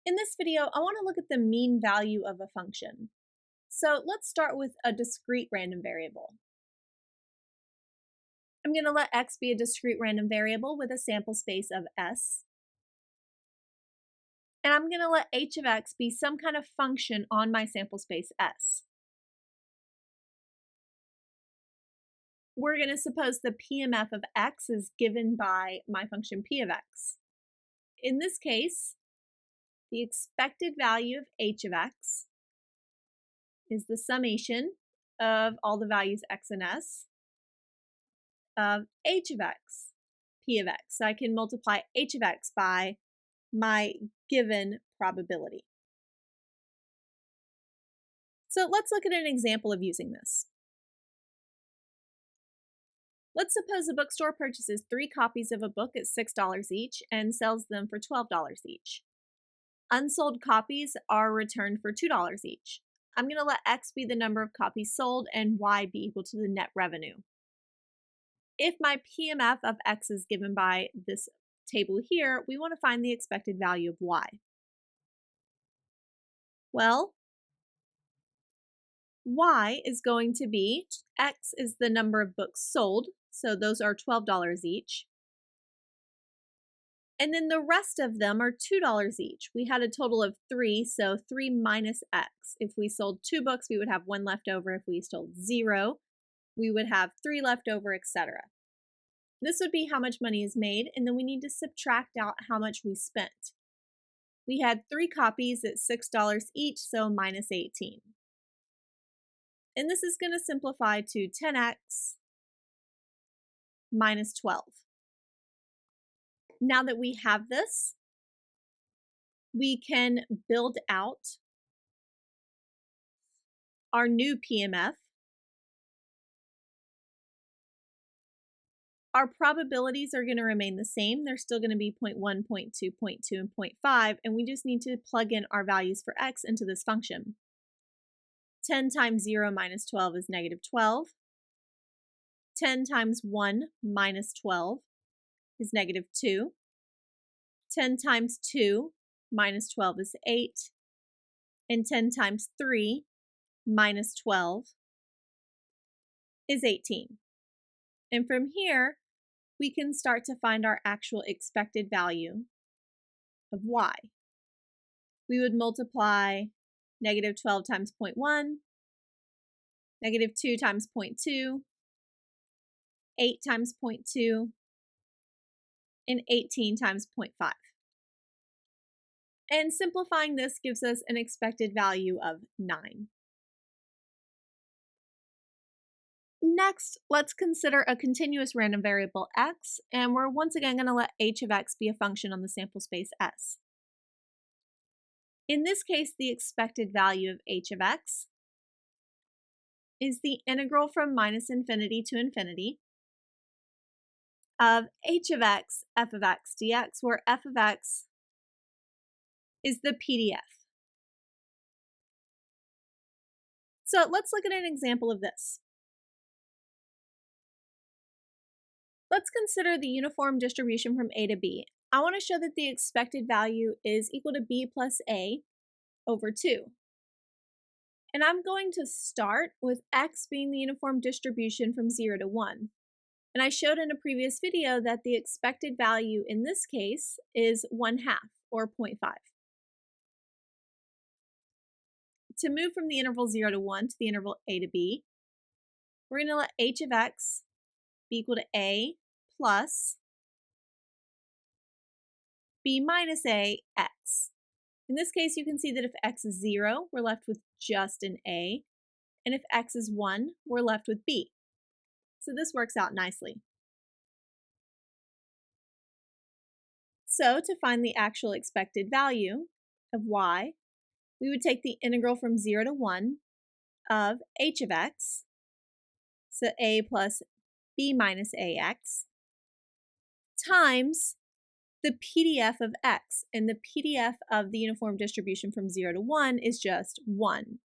In this video, I want to look at the mean value of a function. So let's start with a discrete random variable. I'm going to let x be a discrete random variable with a sample space of s. And I'm going to let h of x be some kind of function on my sample space s. We're going to suppose the PMF of x is given by my function p of x. In this case, the expected value of h of x is the summation of all the values x and s of h of x, p of x. So I can multiply h of x by my given probability. So let's look at an example of using this. Let's suppose a bookstore purchases 3 copies of a book at $6 each and sells them for $12 each. Unsold copies are returned for $2 each. I'm going to let x be the number of copies sold and y be equal to the net revenue. If my PMF of x is given by this table here, we want to find the expected value of y. Well, y is going to be, x is the number of books sold, so those are $12 each. And then the rest of them are $2 each. We had a total of 3, so 3 minus x. If we sold 2 books, we would have 1 left over. If we sold 0, we would have 3 left over, etc. This would be how much money is made, and then we need to subtract out how much we spent. We had 3 copies at $6 each, so minus 18. And this is going to simplify to 10x minus 12. Now that we have this, we can build out our new PMF. Our probabilities are going to remain the same. They're still going to be 0.1, 0.2, 0.2, and 0.5, and we just need to plug in our values for x into this function. 10 times 0 minus 12 is negative 12. 10 times 1 minus 12 is negative 2. 10 times 2 minus 12 is 8. And 10 times 3 minus 12 is 18. And from here, we can start to find our actual expected value of y. We would multiply negative 12 times 0.1, negative 2 times 0.2, 8 times 0.2, and 18 times 0.5. And simplifying this gives us an expected value of 9. Next, let's consider a continuous random variable x, and we're once again going to let h of x be a function on the sample space s. In this case, the expected value of h of x is the integral from minus infinity to infinity of h of x, f of x dx, where f of x is the PDF. So let's look at an example of this. Let's consider the uniform distribution from a to b. I want to show that the expected value is equal to b plus a over 2. And I'm going to start with x being the uniform distribution from 0 to 1. And I showed in a previous video that the expected value in this case is 1/2, or 0.5. To move from the interval 0 to 1 to the interval a to b, we're going to let h of x be equal to a plus b minus a x. In this case, you can see that if x is 0, we're left with just an a, and if x is 1, we're left with b. So this works out nicely. So to find the actual expected value of y, we would take the integral from 0 to 1 of h of x, so a plus b minus ax, times the PDF of x, and the PDF of the uniform distribution from 0 to 1 is just 1.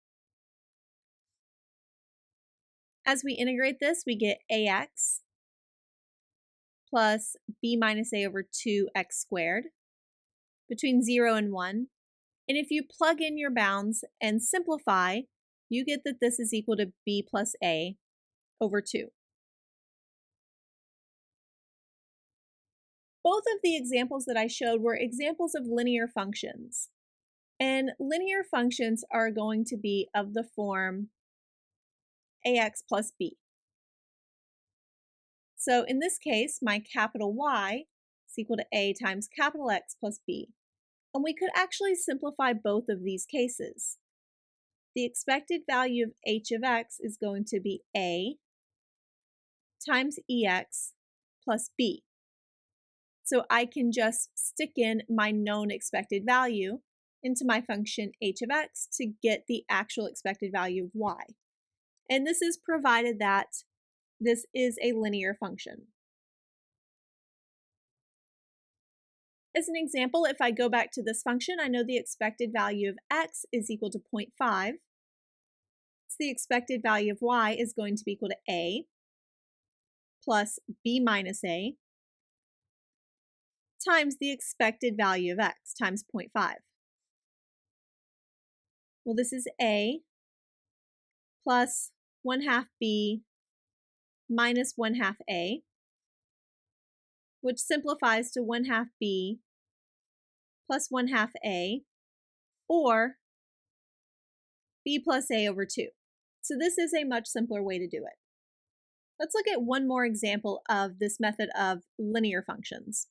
As we integrate this, we get ax plus b minus a over 2x squared. Between 0 and 1, And if you plug in your bounds and simplify, you get that this is equal to b plus a over 2. Both of the examples that I showed were examples of linear functions. And linear functions are going to be of the form ax plus b. So in this case, my capital Y is equal to a times capital X plus b. And we could actually simplify both of these cases. The expected value of h of x is going to be a times ex plus b. So I can just stick in my known expected value into my function h of x to get the actual expected value of y. And this is provided that this is a linear function. As an example, if I go back to this function, I know the expected value of x is equal to 0.5. So the expected value of y is going to be equal to a plus b minus a times the expected value of x times 0.5. Well, this is a plus 1/2 b minus 1/2 a, which simplifies to 1/2 b plus 1/2 a, or b plus a over 2. So this is a much simpler way to do it. Let's look at one more example of this method of linear functions.